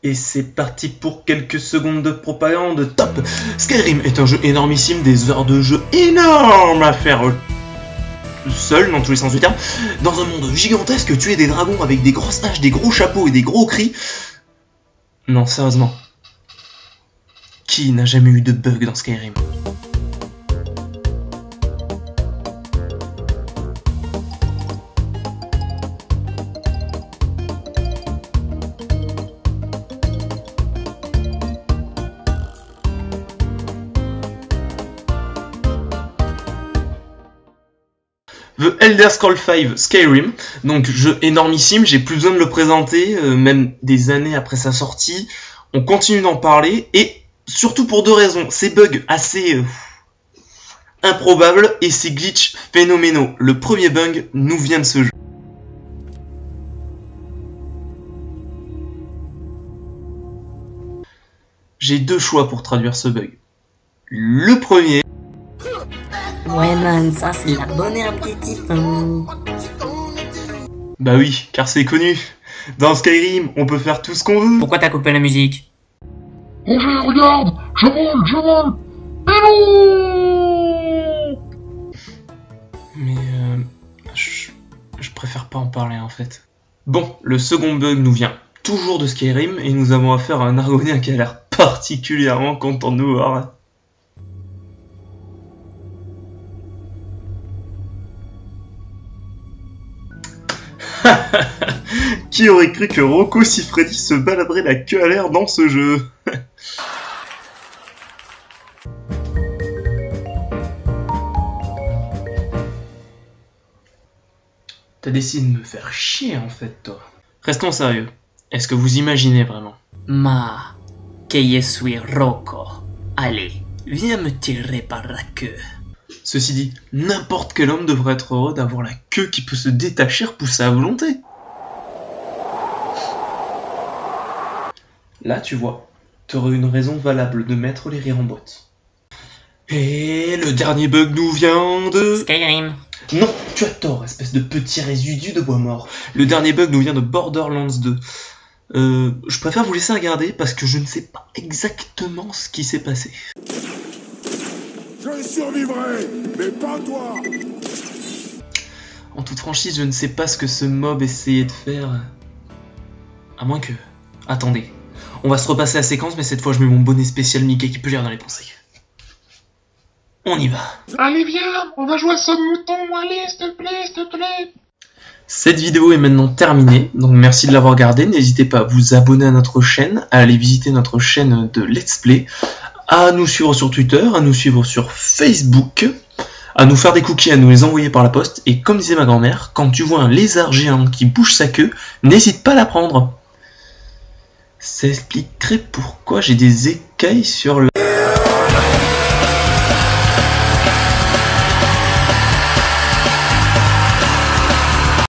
Et c'est parti pour quelques secondes de propagande. Top! Skyrim est un jeu énormissime, des heures de jeu énormes à faire seul, dans tous les sens du terme. Dans un monde gigantesque, tuer des dragons avec des grosses haches, des gros chapeaux et des gros cris. Non, sérieusement. Qui n'a jamais eu de bug dans Skyrim? The Elder Scrolls V Skyrim, donc jeu énormissime, j'ai plus besoin de le présenter, même des années après sa sortie, on continue d'en parler, et surtout pour deux raisons, ces bugs assez improbables, et ces glitches phénoménaux. Le premier bug nous vient de ce jeu. J'ai deux choix pour traduire ce bug. Le premier... Ouais man, ça c'est la bonne appétit. Bah oui, car c'est connu. Dans Skyrim, on peut faire tout ce qu'on veut. Pourquoi t'as coupé la musique? Roger, regarde, je vole. Hello. Mais je préfère pas en parler en fait. Bon, le second bug nous vient toujours de Skyrim et nous avons affaire à un Argonien qui a l'air particulièrement content de nous voir. Qui aurait cru que Rocco Siffredi se baladerait la queue à l'air dans ce jeu? T'as décidé de me faire chier en fait, toi. Restons sérieux. Est-ce que vous imaginez vraiment? Ma, que je suis Rocco. Allez, viens me tirer par la queue. Ceci dit, n'importe quel homme devrait être heureux d'avoir la queue qui peut se détacher, repousser à volonté. Là, tu vois, t'aurais une raison valable de mettre les rires en boîte. Et le dernier bug nous vient de... Skyrim. Non, tu as tort, espèce de petit résidu de bois mort. Le dernier bug nous vient de Borderlands 2. Je préfère vous laisser regarder parce que je ne sais pas exactement ce qui s'est passé. Je survivrai, mais pas toi. En toute franchise, je ne sais pas ce que ce mob essayait de faire. À moins que... Attendez. On va se repasser la séquence, mais cette fois je mets mon bonnet spécial Mickey qui peut lire dans les pensées. On y va. Allez viens, on va jouer à ce mouton, allez s'il te plaît. Cette vidéo est maintenant terminée, donc merci de l'avoir regardée. N'hésitez pas à vous abonner à notre chaîne, à aller visiter notre chaîne de Let's Play, à nous suivre sur Twitter, à nous suivre sur Facebook, à nous faire des cookies, à nous les envoyer par la poste, et comme disait ma grand-mère, quand tu vois un lézard géant qui bouge sa queue, n'hésite pas à la prendre. Ça expliquerait pourquoi j'ai des écailles sur le...